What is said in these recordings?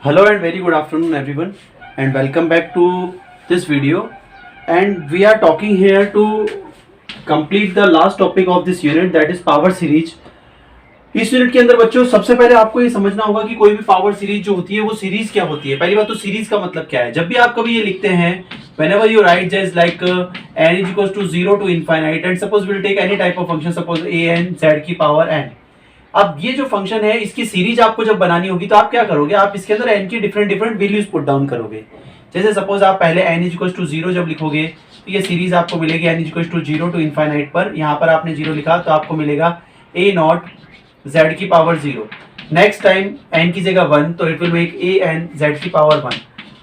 Hello and very good afternoon everyone, and welcome back to this video. And we are talking here to complete the last topic of this unit, that is power series. इस unit के अंदर बच्चों सबसे पहले आपको ये समझना होगा कि कोई भी पावर सीरीज जो होती है वो सीरीज क्या होती है। पहली बात तो सीरीज का मतलब क्या है। जब भी आप कभी ये लिखते हैं, whenever you write just like n is equals to 0 to infinite, and suppose we'll take any type of function, suppose a n z की पावर n। अब ये जो फंक्शन है इसकी सीरीज आपको जब बनानी होगी तो आप क्या करोगे, आप इसके अंदर n की different different values put down करोगे। जैसे सपोज आप पहले n इज इक्वल टू 0 जब लिखोगे तो ये सीरीज आपको मिलेगी n is equal to 0 to infinite पर। यहाँ पर आपने 0 लिखा तो आपको मिलेगा a नॉट z की पावर 0। नेक्स्ट टाइम n की जगह 1 तो it will make a n z की पावर 1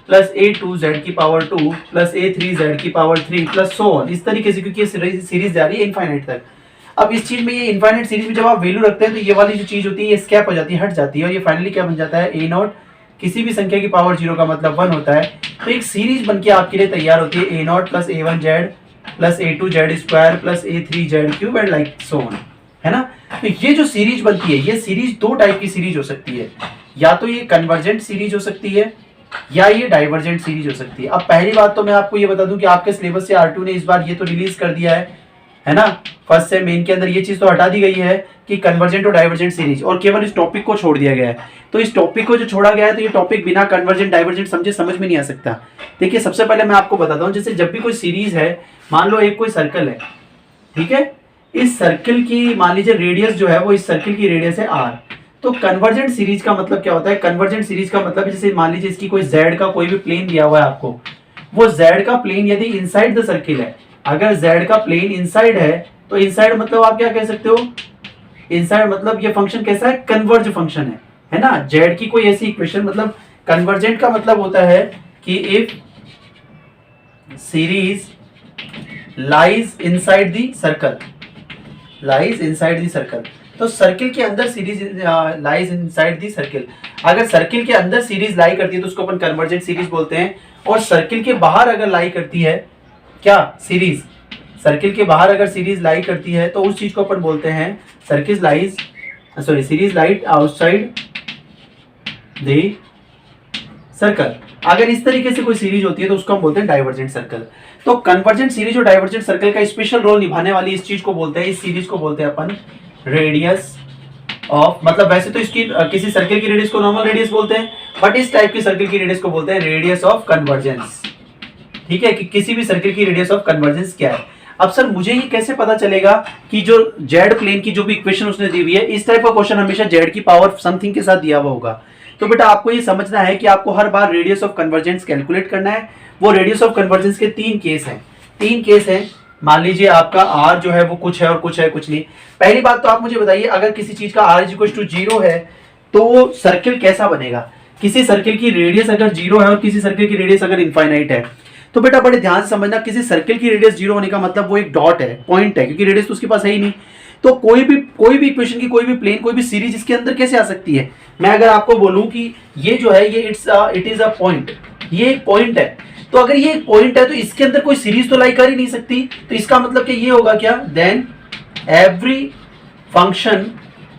प्लस a2 z की पावर 2 प्लस a3 z की पावर 3 प्लस सो ऑन, इस तरीके से, क्योंकि ये सीरीज जा रही है इनफाइनाइट तक। अब इस चीज में ये इनफाइनाइट सीरीज में जब आप वैल्यू रखते हैं तो ये वाली जो चीज होती है ये स्कैप हो जाती है, हट जाती है, और ये फाइनली क्या बन जाता है, a नॉट किसी भी संख्या की पावर 0 का मतलब 1 होता है। तो एक सीरीज बनके आपके लिए तैयार होती है a not plus a1 z plus a2 z square plus a3 z cube and like so on, है ना। तो ये जो सीरीज बनती है, ये सीरीज दो टाइप की सीरीज हो सकती है, या तो ये कन्वर्जेंट सीरीज हो सकती है या ये डाइवर्जेंट सीरीज हो सकती है। अब पहली बात तो मैं आपको ये बता दूं कि आपके सिलेबस से R2 ने इस बार ये तो रिलीज कर दिया है ना, फर्स्ट से मेन के अंदर ये चीज तो हटा दी गई है कि कन्वर्जेंट और डाइवर्जेंट सीरीज, और केवल इस टॉपिक को छोड़ दिया गया है। तो इस टॉपिक को जो छोड़ा गया है तो ये टॉपिक बिना कन्वर्जेंट डाइवर्जेंट समझे समझ में नहीं आ सकता। देखिए सबसे पहले मैं आपको बताता हूँ, जैसे जब भी कोई सीरीज है, मान लो एक कोई सर्कल है, ठीक है, इस सर्कल की मान लीजिए रेडियस जो है वो इस सर्कल की रेडियस है r। तो कन्वर्जेंट सीरीज का मतलब क्या होता है, कन्वर्जेंट सीरीज का मतलब जैसे मान लीजिए इसकी कोई z का कोई भी प्लेन दिया हुआ है आपको, वो z का प्लेन यदि इनसाइड द सर्किल है, अगर z का प्लेन इनसाइड है तो इनसाइड मतलब आप क्या कह सकते हो, इनसाइड मतलब ये फंक्शन कैसा है, कन्वर्ज फंक्शन है ना। z की कोई ऐसी इक्वेशन, मतलब कन्वर्जेंट का मतलब होता है कि if series lies inside the circle, lies inside the circle, तो सर्किल के अंदर series lies inside the circle. अगर सर्किल के अंदर सीरीज लाई करती है तो उसको अपन कन्वर्जेंट सीरीज बोलते हैं, और सर्किल के बाहर अगर लाई करती है क्या सीरीज, सर्किल के बाहर अगर सीरीज लाई करती है तो उस चीज को अपन बोलते हैं circle lies, sorry series light outside the circle. अगर इस तरीके से कोई सीरीज होती है तो उसको हम बोलते हैं डाइवर्जेंट सर्कल। तो कन्वर्जेंट सीरीज और डाइवर्जेंट सर्कल का स्पेशल रोल निभाने वाली इस चीज को बोलते हैं, इस सीरीज को बोलते हैं अपन रेडियस ऑफ, मतलब वैसे तो इसकी किसी सर्किल की रेडियस को नॉर्मल रेडियस बोलते हैं, बट इस टाइप की सर्किल की रेडियस को बोलते हैं रेडियस ऑफ कन्वर्जेंस। ठीक है, कि किसी भी सर्किल की रेडियस ऑफ कन्वर्जेंस क्या है। अब सर मुझे ये कैसे पता चलेगा कि जो जेड प्लेन की जो भी इक्वेशन उसने दी हुई है, इस टाइप का क्वेश्चन हमेशा जेड की पावर समथिंग के साथ दिया हुआ होगा। तो बेटा आपको ये समझना है कि आपको हर बार रेडियस ऑफ कन्वर्जेंस कैलकुलेट करना है। वो रेडियस ऑफ कन्वर्जेंस के तीन केस हैं। मान लीजिए आपका r जो है वो कुछ है और कुछ है कुछ नहीं। पहली बात तो आप मुझे बताइए, अगर किसी चीज का r इक्वल टू 0 है तो सर्किल कैसा बनेगा। किसी सर्किल की रेडियस अगर 0 है और किसी सर्किल की रेडियस अगर इनफाइनाइट है, तो बेटा बड़े ध्यान से समझना, किसी सर्किल की रेडियस 0 होने का मतलब वो एक डॉट है, पॉइंट है, क्योंकि रेडियस तो उसके पास है ही नहीं। तो कोई भी इक्वेशन की कोई भी प्लेन, कोई भी सीरीज इसके अंदर कैसे आ सकती है। मैं अगर आपको बोलूं कि ये जो है ये इट इज अ पॉइंट, ये एक पॉइंट है, तो अगर ये एक पॉइंट है तो इसके अंदर कोई सीरीज तो लाई कर ही नहीं सकती। तो इसका मतलब कि ये होगा क्या, then every function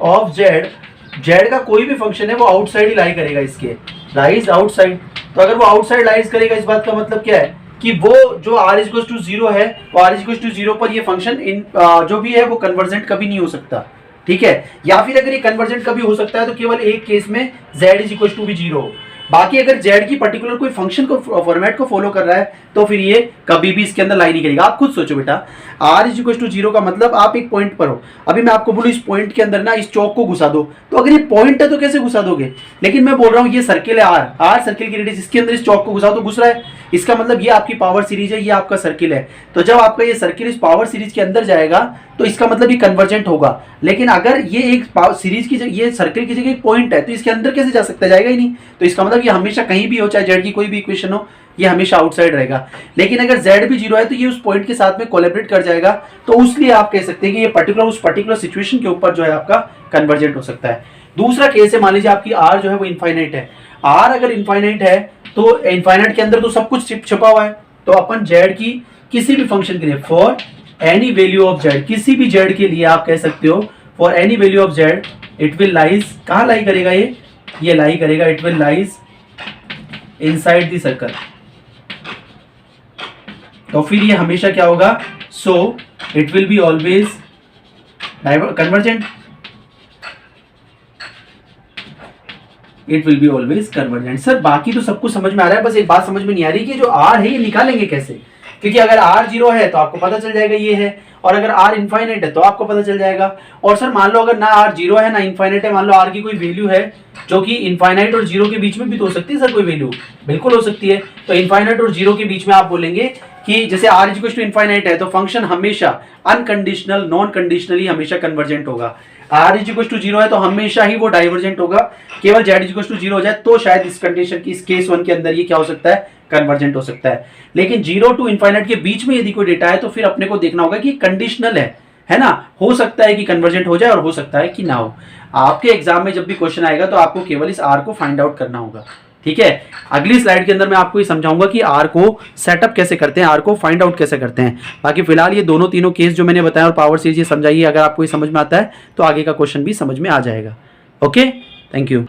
of Z का कोई भी फंक्शन है वो आउटसाइड ही लाई करेगा, इसके लाइज आउटसाइड। तो अगर वो आउटसाइड लाइज करेगा, इस बात का मतलब क्या है कि वो जो r इक्वल टू 0 है, वो r इक्वल टू 0 पर ये फंक्शन जो भी है वो कन्वर्जेंट कभी नहीं हो सकता। ठीक है, या फिर अगर ये कन्वर्जेंट कभी हो सकता है तो केवल एक केस में z इज इक्वल टू भी 0 हो। बाकी अगर z की पर्टिकुलर कोई फंक्शन को फॉर्मेट को फॉलो कर रहा है तो फिर ये कभी भी इसके अंदर लाई नहीं करेगा। आप खुद सोचो बेटा, r इज इक्वल टू 0 का मतलब आप एक पॉइंट पर हो। अभी मैं आपको बोलूं इस पॉइंट के अंदर ना इस चौक को घुसा दो, तो अगर ये पॉइंट है तो कैसे घुसा दोगे। लेकिन मैं बोल रहा हूँ ये सर्किल है r सर्किल की रेडियस, इसके अंदर इस चौक को घुसा दो, घुस रहा है, इसका मतलब ये आपकी पावर सीरीज है, ये आपका सर्किल है। तो जब आपका ये सर्किल इस पावर सीरीज के अंदर जाएगा तो इसका मतलब ये कन्वर्जेंट होगा। लेकिन अगर ये एक सीरीज की ये सर्किल की जगह एक पॉइंट है तो इसके अंदर कैसे जा सकता है, जाएगा ही नहीं। तो इसका मतलब ये हमेशा कहीं भी हो, चाहे जेड की कोई भी इक्वेशन हो, ये हमेशा आउटसाइड रहेगा। लेकिन अगर जेड भी 0 है तो ये उस पॉइंट के साथ में कोलैबोरेट कर जाएगा, तो उसलिए आप कह सकते हैं कि ये उस पर्टिकुलर सिचुएशन के ऊपर जो है आपका कन्वर्जेंट हो सकता है। दूसरा केस है, मान लीजिए आपकी r जो है वो इनफाइनाइट है। r अगर इनफाइनाइट है तो इनफाइनाइट के अंदर तो सब कुछ छुपा हुआ है, तो अपन z की किसी भी फंक्शन के लिए for any value of z, किसी भी z के लिए आप कह सकते हो for any value of z it will lies, कहाँ लाई करेगा ये लाई करेगा, it will lies inside the circle, तो फिर ये हमेशा क्या होगा, so it will be always convergent, it will be always convergent. Sir बाकी तो सब कुछ समझ में आ रहा है, बस एक बात समझ में नहीं आ रही कि जो आर है ये निकालेंगे कैसे, क्योंकि अगर आर 0 है तो आपको पता चल जाएगा ये है, और अगर आर इनफाइनाइट है तो आपको पता चल जाएगा। और सर मान लो अगर ना आर 0 है ना इनफाइनाइट है, मान लो आर की कोई वैल्यू है जो कि इनफाइनाइट और 0 के बीच में भी तो हो सकती है सर कोई वैल्यू, बिल्कुल हो सकती है। तो इनफाइनाइट और 0 के बीच में आप बोलेंगे कि जैसे आर इज टू इनफाइनाइट है तो फंक्शन हमेशा अनकंडीशनल नॉन कंडीशनली हमेशा कन्वर्जेंट होगा। आर इज टू 0 है तो हमेशा ही वो डाइवर्जेंट होगा, केवल जेड इज टू 0 हो जाए तो शायद इस कंडीशन की, इस केस 1 के अंदर ये क्या हो सकता है, कन्वर्जेंट हो सकता है। लेकिन 0 टू इनफाइनाइट के बीच में यदि कोई डेटा है तो फिर अपने को देखना होगा कि कंडीशनल है ना, हो सकता है कि कन्वर्जेंट हो जाए और हो सकता है कि ना हो। आपके एग्जाम में जब भी क्वेश्चन आएगा तो आपको केवल इस आर को फाइंड आउट करना होगा, ठीक है। अगली स्लाइड के अंदर मैं आपको ये समझाऊंगा कि आर को सेटअप कैसे करते हैं, आर को फाइंड आउट कैसे करते हैं। बाकी फिलहाल ये दोनों तीनों केस जो मैंने बताया और पावर सीरीज ये समझाइए, अगर आपको ये समझ में आता है तो आगे का क्वेश्चन भी समझ में आ जाएगा। Okay, thank you.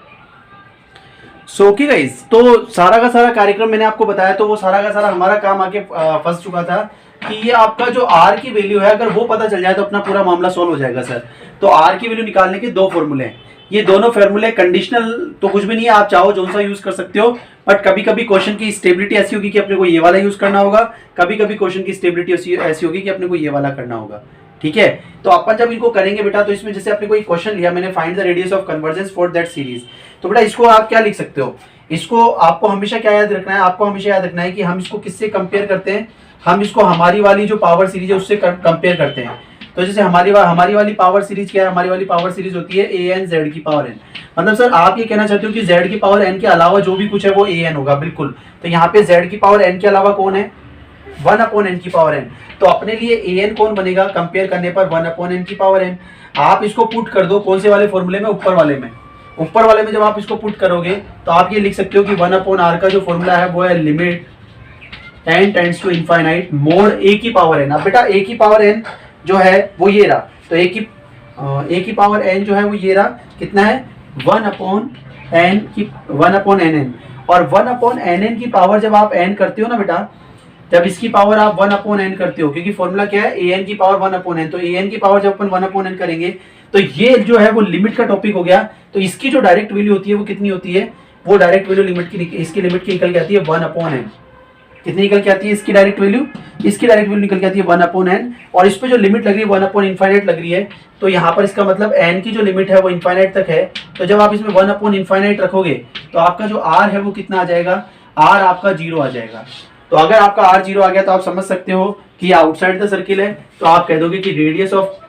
So okay guys, तो सारा का सारा कार्यक्रम मैंने आपको बताया, तो वो सारा का सारा हमारा काम आके फंस चुका था कि ये आपका जो आर की वैल्यू है अगर वो पता चल जाए तो अपना पूरा मामला सॉल्व हो जाएगा सर। तो आर की वैल्यू निकालने के दो फॉर्मूले हैं, ये दोनों फॉर्मूले कंडीशनल तो कुछ भी नहीं है, आप चाहो जो सा यूज कर सकते हो, बट कभी कभी क्वेश्चन की स्टेबिलिटी ऐसी होगी कि अपने को ये वाला यूज करना होगा, कभी कभी क्वेश्चन की स्टेबिलिटी ऐसी होगी कि अपने को ये वाला करना होगा, ठीक है। तो अपन जब इनको करेंगे बेटा, तो इसमें जैसे अपने को एक क्वेश्चन लिया मैंने, find the radius of convergence for that series, तो बेटा इसको आप क्या लिख सकते हो, इसको आपको हमेशा क्या याद रखना है, आपको हमेशा याद रखना है कि हम इसको किससे कंपेयर करते हैं, हम इसको हमारी वाली जो पावर सीरीज है उससे कंपेयर करते हैं। तो जैसे हमारी वाली पावर सीरीज क्या है, हमारी वाली पावर सीरीज होती है an z की पावर n, मतलब सर आप ये कहना चाहते हो कि z की पावर n के अलावा जो भी कुछ है वो an होगा, बिल्कुल। तो यहाँ पे z की पावर n के अलावा कौन है, 1/n की पावर n, तो अपने लिए an कौन बनेगा कंपेयर करने पर 1/n की पावर n। आप इसको पुट कर दो कौन से वाले फॉर्मूले में, ऊपर वाले में। ऊपर वाले में जब आप इसको पुट करोगे तो आप ये लिख सकते हो कि 1/r का जो फॉर्मूला है वो है limit n tends to infinite mod a की पावर n। अब बेटा a की पावर n जो है वो ये रहा, तो a की पावर n जो है वो ये रहा, कितना है 1/n और 1/nn की पावर जब आप n करते हो ना बेटा, जब इसकी पावर आप 1/n करते हो, क्योंकि फॉर्मूला क्या है an की पावर 1/n, तो an की पावर जब अपन 1/n करेंगे तो ये जो है वो लिमिट का टॉपिक हो गया। तो इसकी जो डायरेक्ट वैल्यू होती है वो कितनी होती है, वो डायरेक्ट वैल्यू लिमिट की, इसकी लिमिट की निकल के आती है 1/n। कितनी निकल के आती है इसकी डायरेक्ट वैल्यू, इसकी डायरेक्ट वैल्यू निकल के आती है 1/n, और इस पे जो लिमिट लग रही है 1/infinite लग रही है, तो यहाँ पर इसका मतलब n की जो लिमिट है वो इनफाइनाइट तक है। तो जब आप इसमें 1/infinite रखोगे तो आपका जो r है वो कितना आ जाएगा, r आपका 0 आ जाएगा। तो अगर आपका r 0 आ गया तो आप समझ सकते हो कि आउटसाइड द सर्किल है, तो आप कह दोगे कि रेडियस ऑफ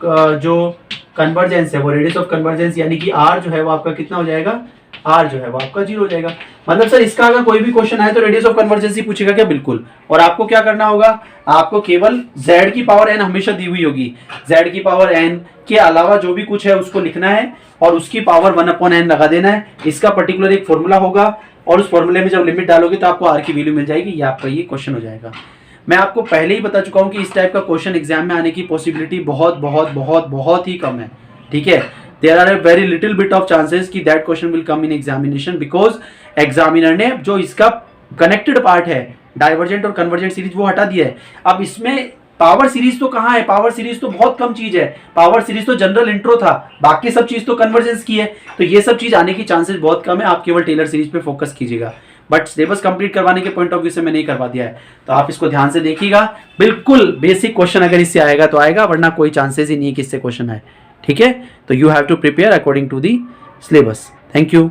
जो कन्वर्जेंस है वो रेडियस ऑफ कन्वर्जेंस यानी कि r जो है वो आपका कितना हो जाएगा, r जो है वो आपका 0 हो जाएगा। मतलब सर इसका अगर कोई भी क्वेश्चन आए तो रेडियस ऑफ कन्वर्जेंस ही पूछेगा क्या, बिल्कुल। और आपको क्या करना होगा, आपको केवल z की पावर n हमेशा दी हुई होगी, z की पावर n के अलावा जो भी कुछ है उसको लिखना है और उसकी पावर 1/n लगा देना है। इसका पर्टिकुलर एक फॉर्मूला होगा और उस फॉर्मूले में जब लिमिट डालोगे तो आपको r की वैल्यू मिल जाएगी, ये आपका ये क्वेश्चन हो जाएगा। मैं आपको पहले ही बता चुका हूँ कि इस टाइप का क्वेश्चन एग्जाम में आने की पॉसिबिलिटी बहुत बहुत बहुत बहुत ही कम है, ठीक है। There are a very little bit of chances कि that question will come in examination, because examiner ने जो इसका कनेक्टेड पार्ट है डाइवर्जेंट और कन्वर्जेंट सीरीज वो हटा दिया है। अब इसमें पावर सीरीज तो कहाँ है, पावर सीरीज तो बहुत कम चीज है, पावर सीरीज तो जनरल इंट्रो था, बाकी सब चीज तो कन्वर्जेंस की है, तो ये सब चीज आने की चांसेस बहुत कम है। आप केवल टेलर सीरीज पे फोकस कीजिएगा, बट सिलेबस कंप्लीट करवाने के पॉइंट ऑफ व्यू से मैंने करवा दिया है, तो आप इसको ध्यान से देखिएगा। बिल्कुल बेसिक क्वेश्चन अगर इससे आएगा तो आएगा, वरना कोई चांसेस ही नहीं है कि इससे क्वेश्चन आए, ठीक है। तो you have to prepare according to the syllabus. Thank you.